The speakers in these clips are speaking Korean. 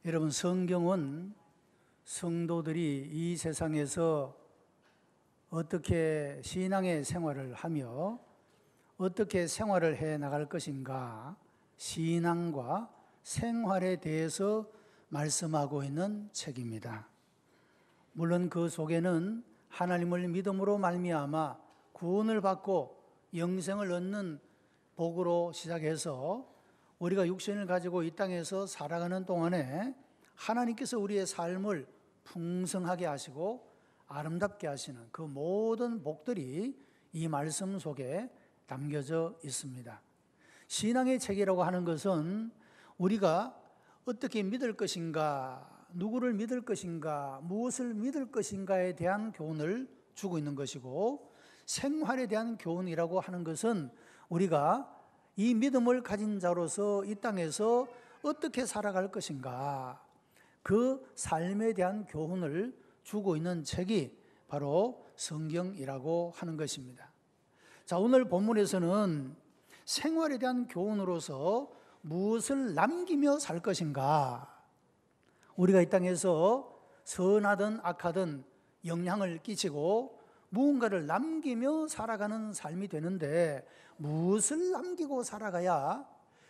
여러분, 성경은 성도들이 이 세상에서 어떻게 신앙의 생활을 하며 어떻게 생활을 해 나갈 것인가, 신앙과 생활에 대해서 말씀하고 있는 책입니다. 물론 그 속에는 하나님을 믿음으로 말미암아 구원을 받고 영생을 얻는 복으로 시작해서 우리가 육신을 가지고 이 땅에서 살아가는 동안에 하나님께서 우리의 삶을 풍성하게 하시고 아름답게 하시는 그 모든 복들이 이 말씀 속에 담겨져 있습니다. 신앙의 책이라고 하는 것은 우리가 어떻게 믿을 것인가, 누구를 믿을 것인가, 무엇을 믿을 것인가에 대한 교훈을 주고 있는 것이고, 생활에 대한 교훈이라고 하는 것은 우리가 이 믿음을 가진 자로서 이 땅에서 어떻게 살아갈 것인가, 그 삶에 대한 교훈을 주고 있는 책이 바로 성경이라고 하는 것입니다. 자, 오늘 본문에서는 생활에 대한 교훈으로서 무엇을 남기며 살 것인가, 우리가 이 땅에서 선하든 악하든 영향을 끼치고 무언가를 남기며 살아가는 삶이 되는데, 무엇을 남기고 살아가야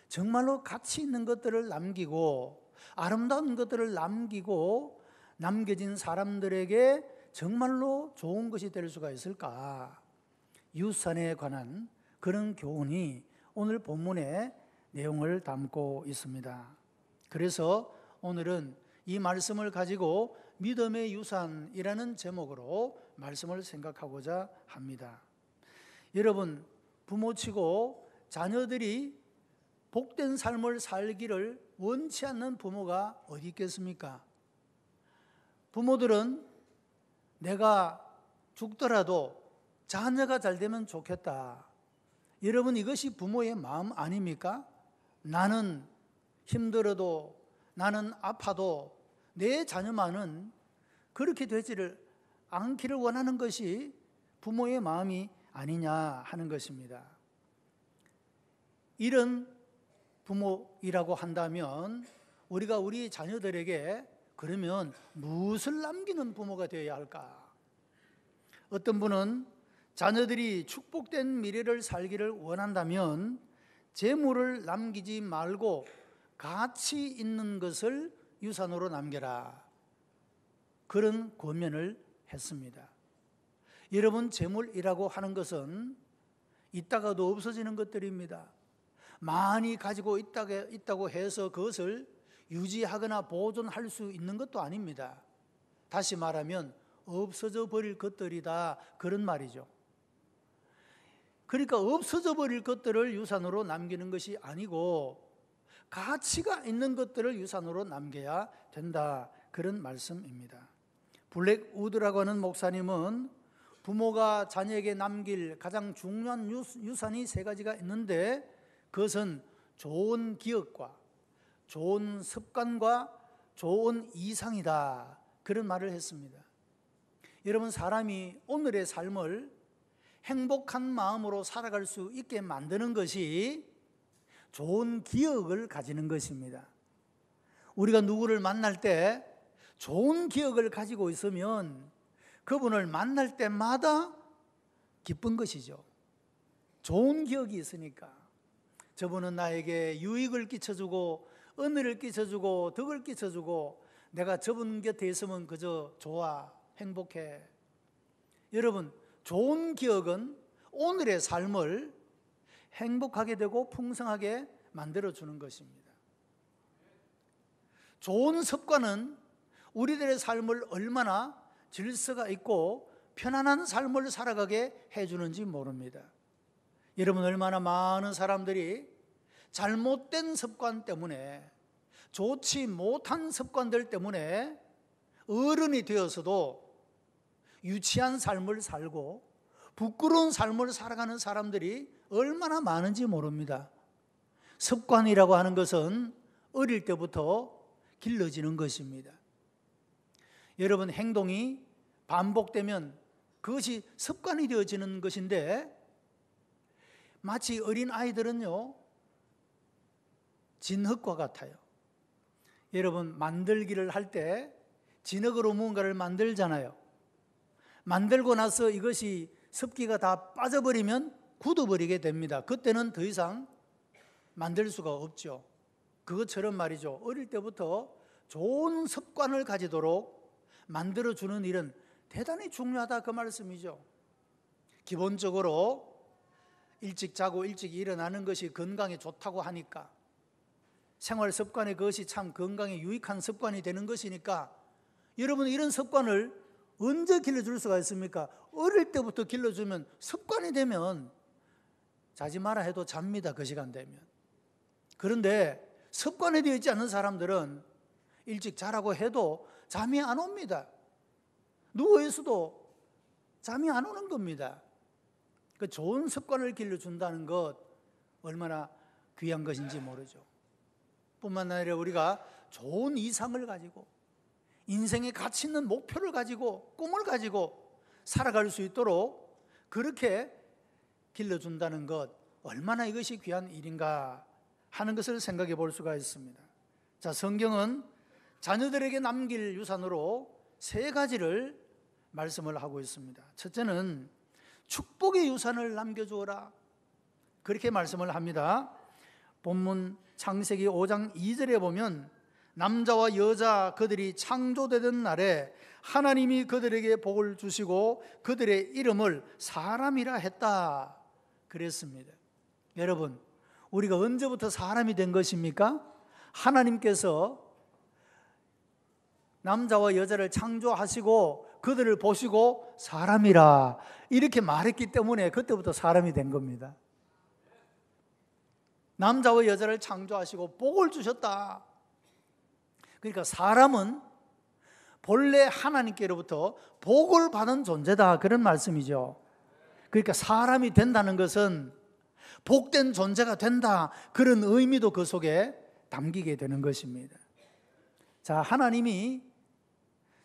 정말로 가치 있는 것들을 남기고 아름다운 것들을 남기고 남겨진 사람들에게 정말로 좋은 것이 될 수가 있을까? 유산에 관한 그런 교훈이 오늘 본문의 내용을 담고 있습니다. 그래서 오늘은 이 말씀을 가지고 믿음의 유산이라는 제목으로 말씀을 생각하고자 합니다. 여러분, 부모치고 자녀들이 복된 삶을 살기를 원치 않는 부모가 어디 있겠습니까? 부모들은 내가 죽더라도 자녀가 잘 되면 좋겠다. 여러분, 이것이 부모의 마음 아닙니까? 나는 힘들어도, 나는 아파도 내 자녀만은 그렇게 되지를 않기를 원하는 것이 부모의 마음이 아니냐 하는 것입니다. 이런 부모이라고 한다면 우리가 우리 자녀들에게 그러면 무엇을 남기는 부모가 되어야 할까? 어떤 분은 자녀들이 축복된 미래를 살기를 원한다면 재물을 남기지 말고 가치 있는 것을 유산으로 남겨라, 그런 권면을 했습니다. 여러분, 재물이라고 하는 것은 있다가도 없어지는 것들입니다. 많이 가지고 있다고 해서 그것을 유지하거나 보존할 수 있는 것도 아닙니다. 다시 말하면 없어져 버릴 것들이다, 그런 말이죠. 그러니까 없어져 버릴 것들을 유산으로 남기는 것이 아니고 가치가 있는 것들을 유산으로 남겨야 된다, 그런 말씀입니다. 블랙 우드라고 하는 목사님은 부모가 자녀에게 남길 가장 중요한 유산이 세 가지가 있는데, 그것은 좋은 기억과 좋은 습관과 좋은 이상이다, 그런 말을 했습니다. 여러분, 사람이 오늘의 삶을 행복한 마음으로 살아갈 수 있게 만드는 것이 좋은 기억을 가지는 것입니다. 우리가 누구를 만날 때 좋은 기억을 가지고 있으면 그분을 만날 때마다 기쁜 것이죠. 좋은 기억이 있으니까. 저분은 나에게 유익을 끼쳐주고 은혜를 끼쳐주고 덕을 끼쳐주고 내가 저분 곁에 있으면 그저 좋아, 행복해. 여러분, 좋은 기억은 오늘의 삶을 행복하게 되고 풍성하게 만들어주는 것입니다. 좋은 습관은 우리들의 삶을 얼마나 질서가 있고 편안한 삶을 살아가게 해주는지 모릅니다. 여러분, 얼마나 많은 사람들이 잘못된 습관 때문에, 좋지 못한 습관들 때문에 어른이 되어서도 유치한 삶을 살고 부끄러운 삶을 살아가는 사람들이 얼마나 많은지 모릅니다. 습관이라고 하는 것은 어릴 때부터 길러지는 것입니다. 여러분, 행동이 반복되면 그것이 습관이 되어지는 것인데, 마치 어린 아이들은요, 진흙과 같아요. 여러분, 만들기를 할 때 진흙으로 무언가를 만들잖아요. 만들고 나서 이것이 습기가 다 빠져버리면 굳어버리게 됩니다. 그때는 더 이상 만들 수가 없죠. 그것처럼 말이죠. 어릴 때부터 좋은 습관을 가지도록 만들어주는 일은 대단히 중요하다, 그 말씀이죠. 기본적으로 일찍 자고 일찍 일어나는 것이 건강에 좋다고 하니까, 생활 습관에 그것이 참 건강에 유익한 습관이 되는 것이니까, 여러분 이런 습관을 언제 길러줄 수가 있습니까? 어릴 때부터 길러주면 습관이 되면 자지 마라 해도 잡니다, 그 시간 되면. 그런데 습관이 되어 있지 않은 사람들은 일찍 자라고 해도 잠이 안 옵니다. 누워있어도 잠이 안 오는 겁니다. 그 좋은 습관을 길러준다는 것 얼마나 귀한 것인지 모르죠. 뿐만 아니라 우리가 좋은 이상을 가지고 인생에 가치 있는 목표를 가지고 꿈을 가지고 살아갈 수 있도록 그렇게 길러준다는 것, 얼마나 이것이 귀한 일인가 하는 것을 생각해 볼 수가 있습니다. 자, 성경은 자녀들에게 남길 유산으로 3가지를 말씀을 하고 있습니다. 첫째는 축복의 유산을 남겨주어라, 그렇게 말씀을 합니다. 본문 창세기 5장 2절에 보면 남자와 여자 그들이 창조되던 날에 하나님이 그들에게 복을 주시고 그들의 이름을 사람이라 했다 그랬습니다. 여러분, 우리가 언제부터 사람이 된 것입니까? 하나님께서 남자와 여자를 창조하시고 그들을 보시고 사람이라 이렇게 말했기 때문에 그때부터 사람이 된 겁니다. 남자와 여자를 창조하시고 복을 주셨다. 그러니까 사람은 본래 하나님께로부터 복을 받은 존재다, 그런 말씀이죠. 그러니까 사람이 된다는 것은 복된 존재가 된다, 그런 의미도 그 속에 담기게 되는 것입니다. 자, 하나님이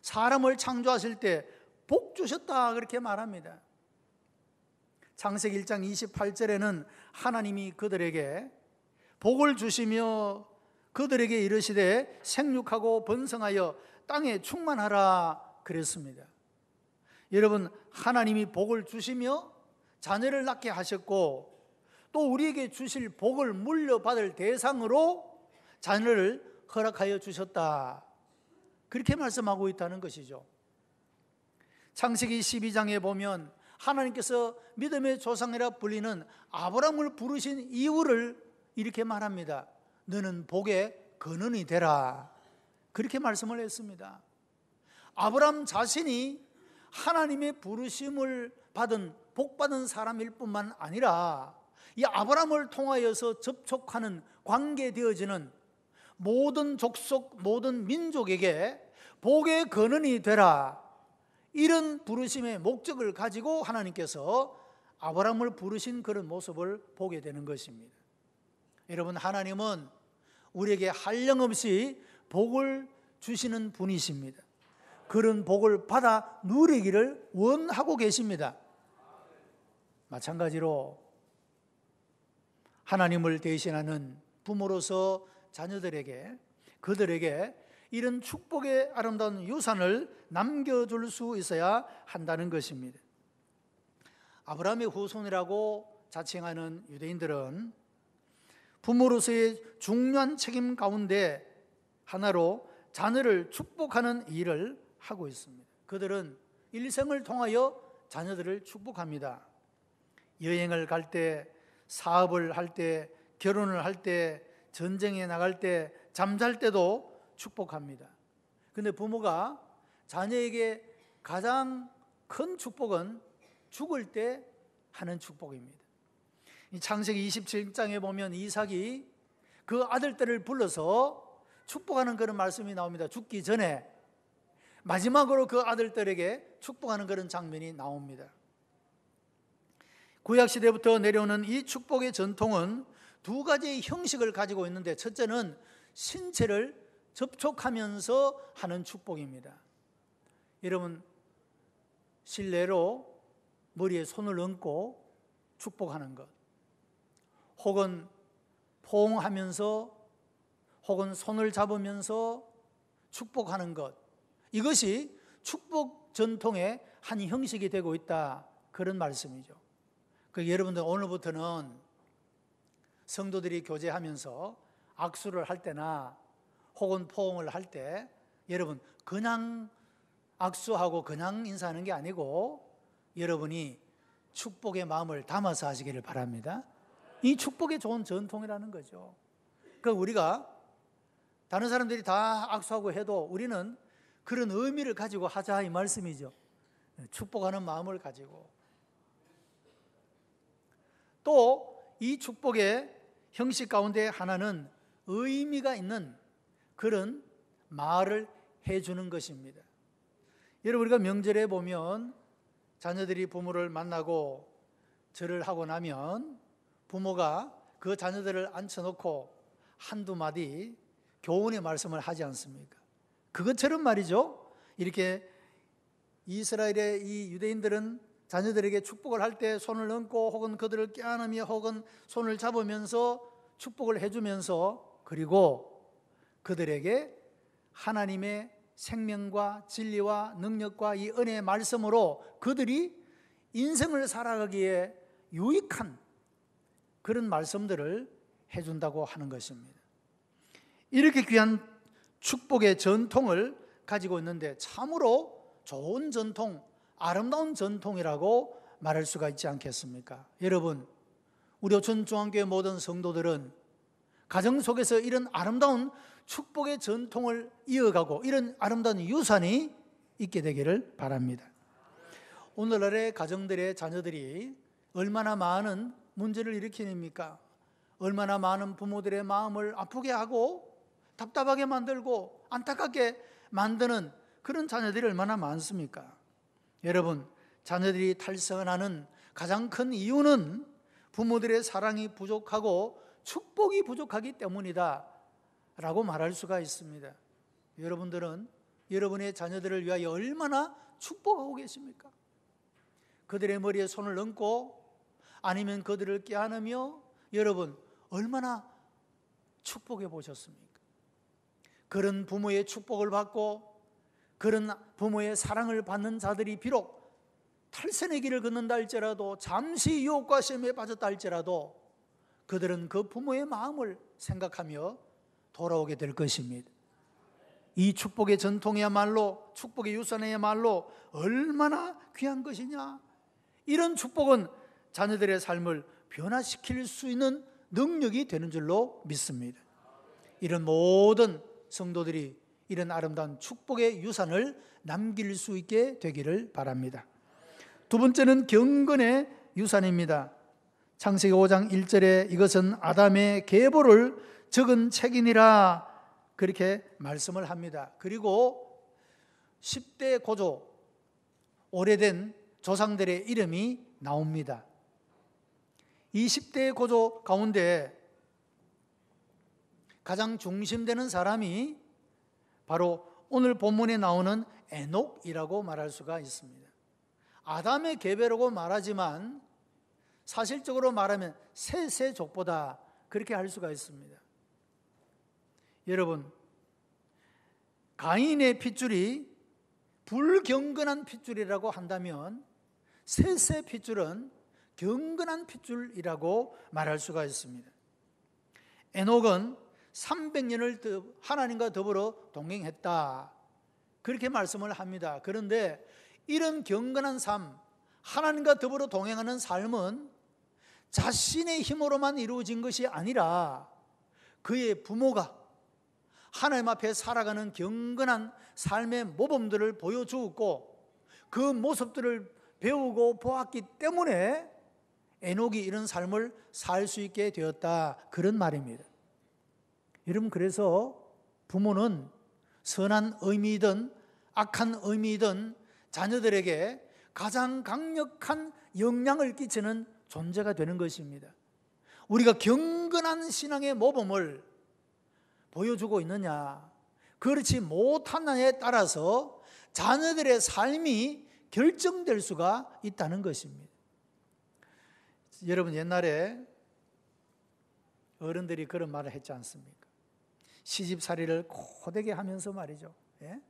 사람을 창조하실 때 복 주셨다, 그렇게 말합니다. 창세기 1장 28절에는 하나님이 그들에게 복을 주시며 그들에게 이르시되 생육하고 번성하여 땅에 충만하라 그랬습니다. 여러분, 하나님이 복을 주시며 자녀를 낳게 하셨고 또 우리에게 주실 복을 물려받을 대상으로 자녀를 허락하여 주셨다, 그렇게 말씀하고 있다는 것이죠. 창세기 12장에 보면 하나님께서 믿음의 조상이라 불리는 아브라함을 부르신 이유를 이렇게 말합니다. 너는 복의 근원이 되라, 그렇게 말씀을 했습니다. 아브라함 자신이 하나님의 부르심을 받은 복받은 사람일 뿐만 아니라 이 아브라함을 통하여서 접촉하는 관계되어지는 모든 족속, 모든 민족에게 복의 근원이 되라, 이런 부르심의 목적을 가지고 하나님께서 아브라함을 부르신 그런 모습을 보게 되는 것입니다. 여러분, 하나님은 우리에게 한량없이 복을 주시는 분이십니다. 그런 복을 받아 누리기를 원하고 계십니다. 마찬가지로 하나님을 대신하는 부모로서 자녀들에게, 그들에게 이런 축복의 아름다운 유산을 남겨줄 수 있어야 한다는 것입니다. 아브라함의 후손이라고 자칭하는 유대인들은 부모로서의 중요한 책임 가운데 하나로 자녀를 축복하는 일을 하고 있습니다. 그들은 일생을 통하여 자녀들을 축복합니다. 여행을 갈 때, 사업을 할 때, 결혼을 할 때, 전쟁에 나갈 때, 잠잘 때도 축복합니다. 그런데 부모가 자녀에게 가장 큰 축복은 죽을 때 하는 축복입니다. 이 창세기 27장에 보면 이삭이 그 아들들을 불러서 축복하는 그런 말씀이 나옵니다. 죽기 전에 마지막으로 그 아들들에게 축복하는 그런 장면이 나옵니다. 구약시대부터 내려오는 이 축복의 전통은 2가지의 형식을 가지고 있는데, 첫째는 신체를 접촉하면서 하는 축복입니다. 여러분, 실내로 머리에 손을 얹고 축복하는 것, 혹은 포옹하면서 혹은 손을 잡으면서 축복하는 것, 이것이 축복 전통의 한 형식이 되고 있다, 그런 말씀이죠. 여러분들 오늘부터는 성도들이 교제하면서 악수를 할 때나 혹은 포옹을 할 때 여러분 그냥 악수하고 그냥 인사하는 게 아니고 여러분이 축복의 마음을 담아서 하시기를 바랍니다. 이 축복의 좋은 전통이라는 거죠. 우리가 다른 사람들이 다 악수하고 해도 우리는 그런 의미를 가지고 하자, 이 말씀이죠. 축복하는 마음을 가지고. 또 이 축복의 형식 가운데 하나는 의미가 있는 그런 말을 해주는 것입니다. 여러분, 우리가 명절에 보면 자녀들이 부모를 만나고 절을 하고 나면 부모가 그 자녀들을 앉혀놓고 한두 마디 교훈의 말씀을 하지 않습니까? 그것처럼 말이죠, 이렇게 이스라엘의 이 유대인들은 자녀들에게 축복을 할 때 손을 얹고 혹은 그들을 껴안으며 혹은 손을 잡으면서 축복을 해주면서, 그리고 그들에게 하나님의 생명과 진리와 능력과 이 은혜의 말씀으로 그들이 인생을 살아가기에 유익한 그런 말씀들을 해준다고 하는 것입니다. 이렇게 귀한 축복의 전통을 가지고 있는데 참으로 좋은 전통, 아름다운 전통이라고 말할 수가 있지 않겠습니까? 여러분, 우리 오천중앙교회 모든 성도들은 가정 속에서 이런 아름다운 축복의 전통을 이어가고 이런 아름다운 유산이 있게 되기를 바랍니다. 오늘날의 가정들의 자녀들이 얼마나 많은 문제를 일으키니까, 얼마나 많은 부모들의 마음을 아프게 하고 답답하게 만들고 안타깝게 만드는 그런 자녀들이 얼마나 많습니까? 여러분, 자녀들이 탈선하는 가장 큰 이유는 부모들의 사랑이 부족하고 축복이 부족하기 때문이다 라고 말할 수가 있습니다. 여러분들은 여러분의 자녀들을 위하여 얼마나 축복하고 계십니까? 그들의 머리에 손을 얹고 아니면 그들을 껴안으며 여러분 얼마나 축복해 보셨습니까? 그런 부모의 축복을 받고 그런 부모의 사랑을 받는 자들이 비록 탈선의 길을 걷는다 할지라도, 잠시 유혹과 시험에 빠졌다 할지라도 그들은 그 부모의 마음을 생각하며 돌아오게 될 것입니다. 이 축복의 전통이야말로, 축복의 유산이야말로 얼마나 귀한 것이냐. 이런 축복은 자녀들의 삶을 변화시킬 수 있는 능력이 되는 줄로 믿습니다. 이런 모든 성도들이 이런 아름다운 축복의 유산을 남길 수 있게 되기를 바랍니다. 두 번째는 경건의 유산입니다. 창세기 5장 1절에 이것은 아담의 계보를 적은 책이니라, 그렇게 말씀을 합니다. 그리고 10대 고조, 오래된 조상들의 이름이 나옵니다. 이 10대 고조 가운데 가장 중심되는 사람이 바로 오늘 본문에 나오는 에녹이라고 말할 수가 있습니다. 아담의 계배라고 말하지만 사실적으로 말하면 셋의 족보다 그렇게 할 수가 있습니다. 여러분, 가인의 핏줄이 불경건한 핏줄이라고 한다면 셋의 핏줄은 경건한 핏줄이라고 말할 수가 있습니다. 에녹은 300년을 하나님과 더불어 동행했다, 그렇게 말씀을 합니다. 그런데 이런 경건한 삶, 하나님과 더불어 동행하는 삶은 자신의 힘으로만 이루어진 것이 아니라 그의 부모가 하나님 앞에 살아가는 경건한 삶의 모범들을 보여주었고 그 모습들을 배우고 보았기 때문에 에녹이 이런 삶을 살 수 있게 되었다, 그런 말입니다. 여러분, 그래서 부모는 선한 의미이든 악한 의미이든 자녀들에게 가장 강력한 영향을 끼치는 존재가 되는 것입니다. 우리가 경건한 신앙의 모범을 보여주고 있느냐, 그렇지 못하느냐에 따라서 자녀들의 삶이 결정될 수가 있다는 것입니다. 여러분, 옛날에 어른들이 그런 말을 했지 않습니까? 시집살이를 고되게 하면서 말이죠. 예?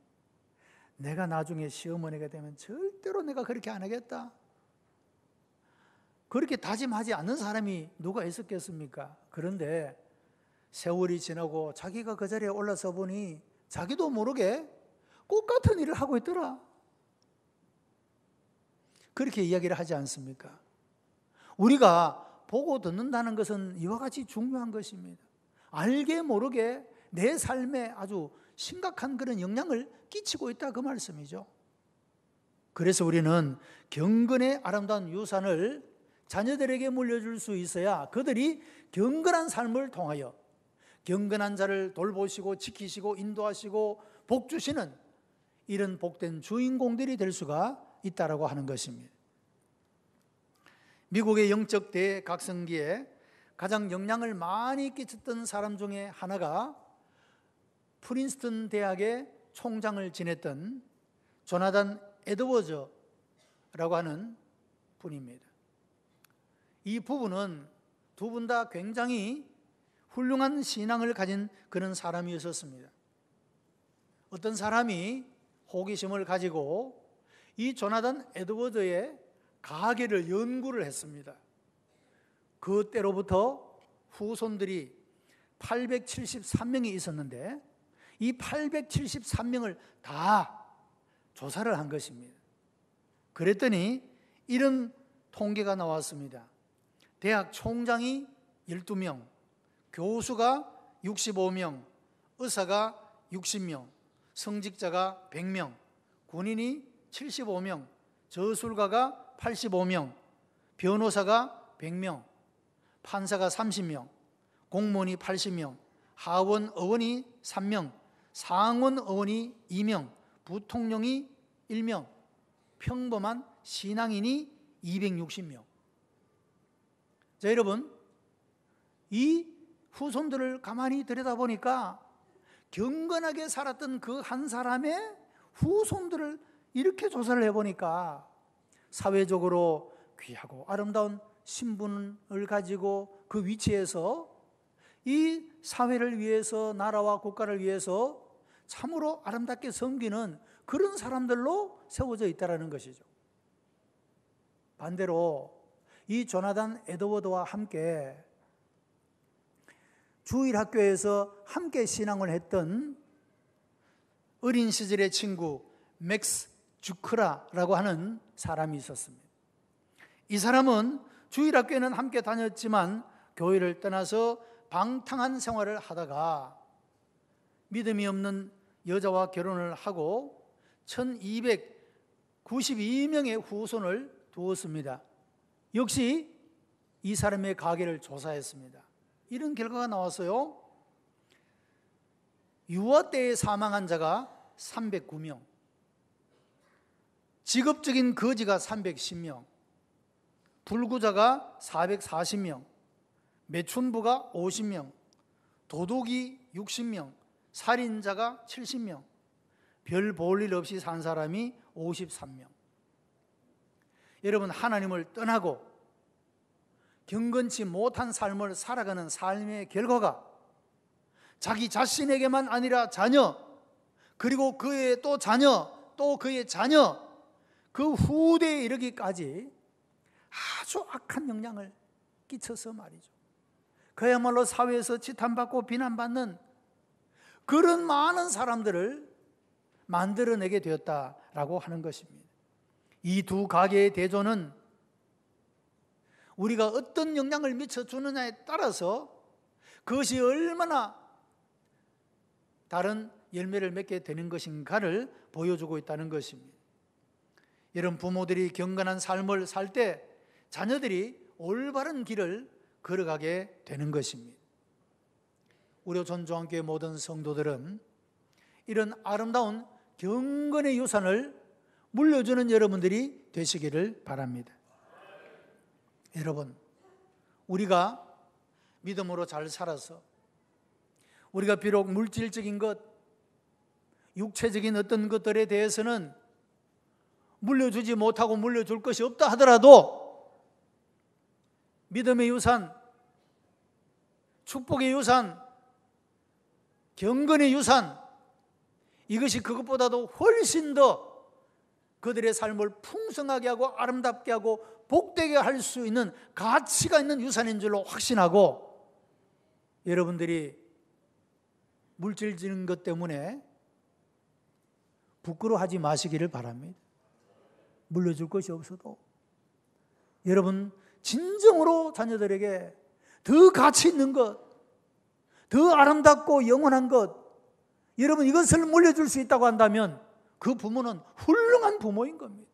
내가 나중에 시어머니가 되면 절대로 내가 그렇게 안 하겠다. 그렇게 다짐하지 않는 사람이 누가 있었겠습니까? 그런데 세월이 지나고 자기가 그 자리에 올라서 보니 자기도 모르게 꽃 같은 일을 하고 있더라. 그렇게 이야기를 하지 않습니까? 우리가 보고 듣는다는 것은 이와 같이 중요한 것입니다. 알게 모르게 내 삶에 아주 심각한 그런 영향을 끼치고 있다 그 말씀이죠. 그래서 우리는 경건의 아름다운 유산을 자녀들에게 물려줄 수 있어야 그들이 경건한 삶을 통하여 경건한 자를 돌보시고 지키시고 인도하시고 복 주시는 이런 복된 주인공들이 될 수가 있다라고 하는 것입니다. 미국의 영적 대각성기에 가장 영향을 많이 끼쳤던 사람 중에 하나가 프린스턴 대학의 총장을 지냈던 조나단 에드워즈라고 하는 분입니다. 이 부부는 두 분 다 굉장히 훌륭한 신앙을 가진 그런 사람이었습니다. 어떤 사람이 호기심을 가지고 이 조나단 에드워즈의 가계를 연구를 했습니다. 그때로부터 후손들이 873명이 있었는데 이 873명을 다 조사를 한 것입니다. 그랬더니 이런 통계가 나왔습니다. 대학 총장이 12명, 교수가 65명, 의사가 60명, 성직자가 100명, 군인이 75명, 저술가가 85명, 변호사가 100명, 판사가 30명, 공무원이 80명, 하원 의원이 3명, 상원 의원이 2명, 부통령이 1명, 평범한 신앙인이 260명. 자, 여러분, 이 후손들을 가만히 들여다보니까 경건하게 살았던 그 한 사람의 후손들을 이렇게 조사를 해보니까 사회적으로 귀하고 아름다운 신분을 가지고 그 위치에서 이 사회를 위해서 나라와 국가를 위해서 참으로 아름답게 섬기는 그런 사람들로 세워져 있다는 것이죠. 반대로 이 조나단 에드워드와 함께 주일학교에서 함께 신앙을 했던 어린 시절의 친구 맥스 주크라라고 하는 사람이 있었습니다. 이 사람은 주일학교에는 함께 다녔지만 교회를 떠나서 방탕한 생활을 하다가 믿음이 없는 여자와 결혼을 하고 1292명의 후손을 두었습니다. 역시 이 사람의 가계를 조사했습니다. 이런 결과가 나왔어요. 유아 때에 사망한 자가 309명, 직업적인 거지가 310명, 불구자가 440명, 매춘부가 50명, 도둑이 60명, 살인자가 70명, 별 볼 일 없이 산 사람이 53명. 여러분, 하나님을 떠나고 경건치 못한 삶을 살아가는 삶의 결과가 자기 자신에게만 아니라 자녀, 그리고 그의 또 자녀, 또 그의 자녀, 그 후대에 이르기까지 아주 악한 영향을 끼쳐서 말이죠. 그야말로 사회에서 지탄받고 비난받는 그런 많은 사람들을 만들어내게 되었다라고 하는 것입니다. 이 두 가계의 대조는 우리가 어떤 영향을 미쳐주느냐에 따라서 그것이 얼마나 다른 열매를 맺게 되는 것인가를 보여주고 있다는 것입니다. 이런 부모들이 경건한 삶을 살 때 자녀들이 올바른 길을 걸어가게 되는 것입니다. 우리 전주한교회 모든 성도들은 이런 아름다운 경건의 유산을 물려주는 여러분들이 되시기를 바랍니다. 여러분, 우리가 믿음으로 잘 살아서 우리가 비록 물질적인 것, 육체적인 어떤 것들에 대해서는 물려주지 못하고 물려줄 것이 없다 하더라도 믿음의 유산, 축복의 유산, 경건의 유산, 이것이 그것보다도 훨씬 더 그들의 삶을 풍성하게 하고 아름답게 하고 복되게 할 수 있는 가치가 있는 유산인 줄로 확신하고, 여러분들이 물질적인 것 때문에 부끄러워하지 마시기를 바랍니다. 물려줄 것이 없어도 여러분 진정으로 자녀들에게 더 가치 있는 것, 더 아름답고 영원한 것, 여러분 이것을 물려줄 수 있다고 한다면 그 부모는 훌륭한 부모인 겁니다.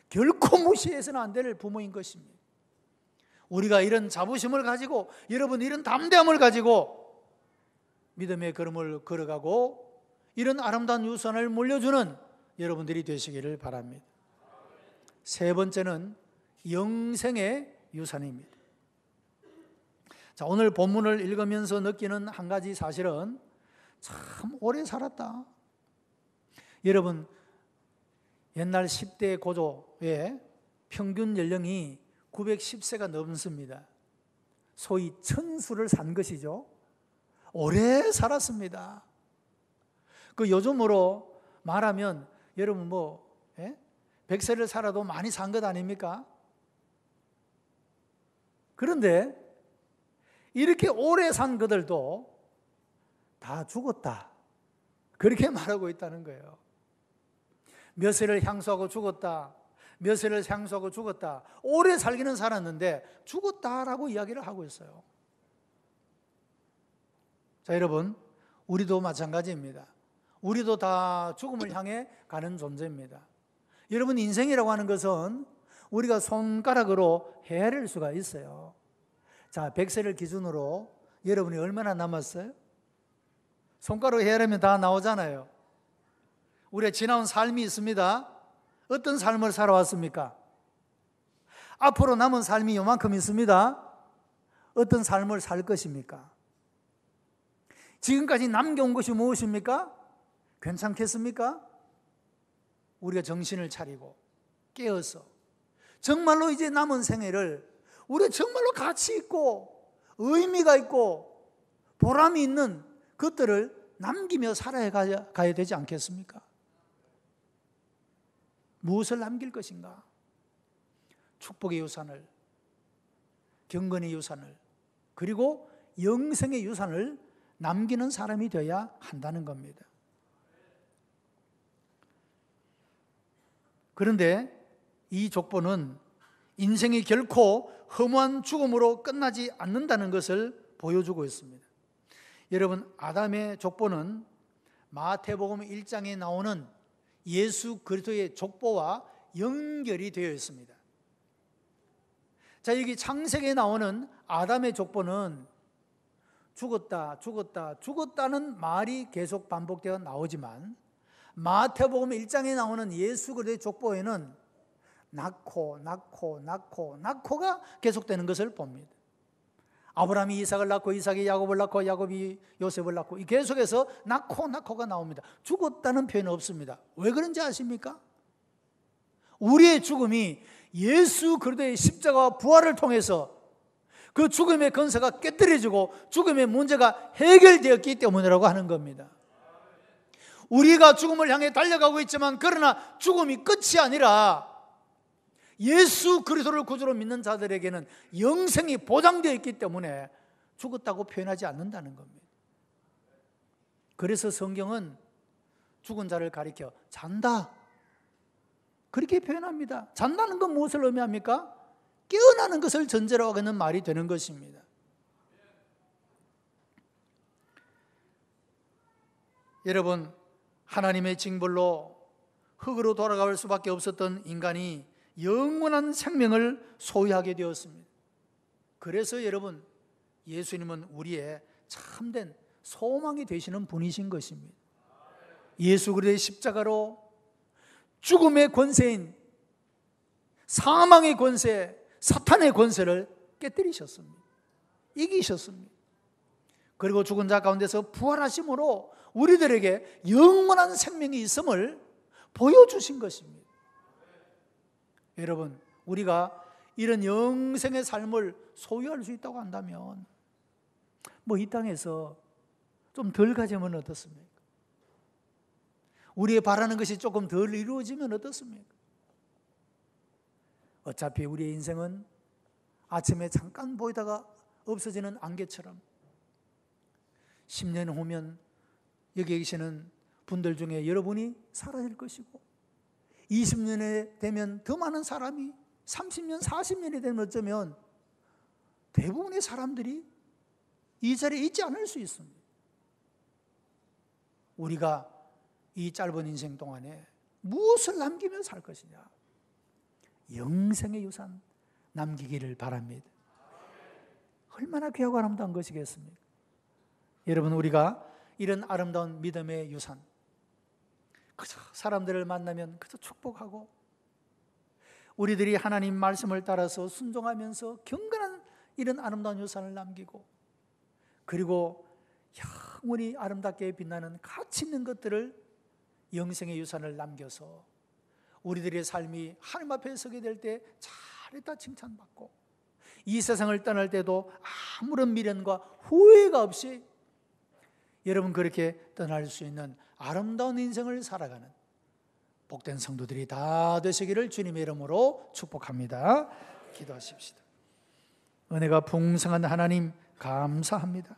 결코 무시해서는 안 될 부모인 것입니다. 우리가 이런 자부심을 가지고, 여러분 이런 담대함을 가지고 믿음의 걸음을 걸어가고 이런 아름다운 유산을 물려주는 여러분들이 되시기를 바랍니다. 세 번째는 영생의 유산입니다. 자, 오늘 본문을 읽으면서 느끼는 한 가지 사실은 참 오래 살았다. 여러분 옛날 10대 고조의 평균 연령이 910세가 넘습니다. 소위 천수를 산 것이죠. 오래 살았습니다. 그 요즘으로 말하면 여러분 100세를 살아도 많이 산 것 아닙니까? 그런데 이렇게 오래 산 그들도 다 죽었다, 그렇게 말하고 있다는 거예요. 몇 세를 향수하고 죽었다, 몇 세를 향수하고 죽었다. 오래 살기는 살았는데 죽었다라고 이야기를 하고 있어요. 자, 여러분 우리도 마찬가지입니다. 우리도 다 죽음을 향해 가는 존재입니다. 여러분 인생이라고 하는 것은 우리가 손가락으로 헤아릴 수가 있어요. 자, 100세를 기준으로 여러분이 얼마나 남았어요? 손가락으로 헤아리면 다 나오잖아요. 우리가 지나온 삶이 있습니다. 어떤 삶을 살아왔습니까? 앞으로 남은 삶이 요만큼 있습니다. 어떤 삶을 살 것입니까? 지금까지 남겨온 것이 무엇입니까? 괜찮겠습니까? 우리가 정신을 차리고 깨어서 정말로 이제 남은 생애를 우리가 정말로 가치 있고 의미가 있고 보람이 있는 것들을 남기며 살아가야 되지 않겠습니까? 무엇을 남길 것인가? 축복의 유산을, 경건의 유산을, 그리고 영생의 유산을 남기는 사람이 되어야 한다는 겁니다. 그런데 이 족보는 인생이 결코 허무한 죽음으로 끝나지 않는다는 것을 보여주고 있습니다. 여러분 아담의 족보는 마태복음 1장에 나오는 예수 그리스도의 족보와 연결이 되어 있습니다. 자, 여기 창세기에 나오는 아담의 족보는 죽었다, 죽었다, 죽었다는 말이 계속 반복되어 나오지만 마태복음 1장에 나오는 예수 그리스도의 족보에는 낳고가 계속되는 것을 봅니다. 아브라함이 이삭을 낳고 이삭이 야곱을 낳고 야곱이 요셉을 낳고 계속해서 낳고가 나옵니다. 죽었다는 표현은 없습니다. 왜 그런지 아십니까? 우리의 죽음이 예수 그리스도의 십자가와 부활을 통해서 그 죽음의 권세가 깨뜨려지고 죽음의 문제가 해결되었기 때문이라고 하는 겁니다. 우리가 죽음을 향해 달려가고 있지만 그러나 죽음이 끝이 아니라 예수 그리스도를 구주로 믿는 자들에게는 영생이 보장되어 있기 때문에 죽었다고 표현하지 않는다는 겁니다. 그래서 성경은 죽은 자를 가리켜 잔다, 그렇게 표현합니다. 잔다는 건 무엇을 의미합니까? 깨어나는 것을 전제로 하는 말이 되는 것입니다. 여러분 하나님의 징벌로 흙으로 돌아갈 수밖에 없었던 인간이 영원한 생명을 소유하게 되었습니다. 그래서 여러분 예수님은 우리의 참된 소망이 되시는 분이신 것입니다. 예수 그리스도의 십자가로 죽음의 권세인 사망의 권세, 사탄의 권세를 깨뜨리셨습니다. 이기셨습니다. 그리고 죽은 자 가운데서 부활하심으로 우리들에게 영원한 생명이 있음을 보여주신 것입니다. 여러분 우리가 이런 영생의 삶을 소유할 수 있다고 한다면 이 땅에서 좀 덜 가지면 어떻습니까? 우리의 바라는 것이 조금 덜 이루어지면 어떻습니까? 어차피 우리의 인생은 아침에 잠깐 보이다가 없어지는 안개처럼 10년 후면 여기 계시는 분들 중에 여러분이 사라질 것이고 20년에 되면 더 많은 사람이 30년, 40년이 되면 어쩌면 대부분의 사람들이 이 자리에 있지 않을 수 있습니다. 우리가 이 짧은 인생 동안에 무엇을 남기며 살 것이냐? 영생의 유산 남기기를 바랍니다. 얼마나 귀하고 아름다운 것이겠습니까? 여러분, 우리가 이런 아름다운 믿음의 유산, 그저 사람들을 만나면 그저 축복하고 우리들이 하나님 말씀을 따라서 순종하면서 경건한 이런 아름다운 유산을 남기고 그리고 영원히 아름답게 빛나는 가치 있는 것들을 영생의 유산을 남겨서 우리들의 삶이 하나님 앞에 서게 될 때 잘했다 칭찬받고 이 세상을 떠날 때도 아무런 미련과 후회가 없이 여러분 그렇게 떠날 수 있는 아름다운 인생을 살아가는 복된 성도들이 다 되시기를 주님의 이름으로 축복합니다. 기도하십시다. 은혜가 풍성한 하나님 감사합니다.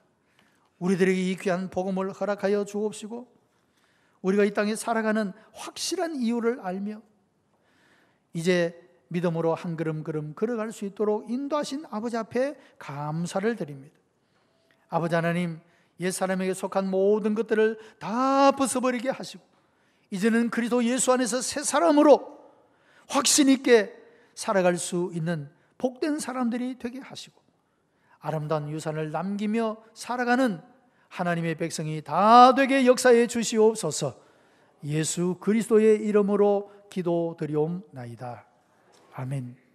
우리들에게 이 귀한 복음을 허락하여 주옵시고 우리가 이 땅에 살아가는 확실한 이유를 알며 이제 믿음으로 한 걸음 걸음 걸어갈 수 있도록 인도하신 아버지 앞에 감사를 드립니다. 아버지 하나님, 옛사람에게 속한 모든 것들을 다 벗어버리게 하시고 이제는 그리스도 예수 안에서 새 사람으로 확신 있게 살아갈 수 있는 복된 사람들이 되게 하시고 아름다운 유산을 남기며 살아가는 하나님의 백성이 다 되게 역사해 주시옵소서. 예수 그리스도의 이름으로 기도드리옵나이다. 아멘.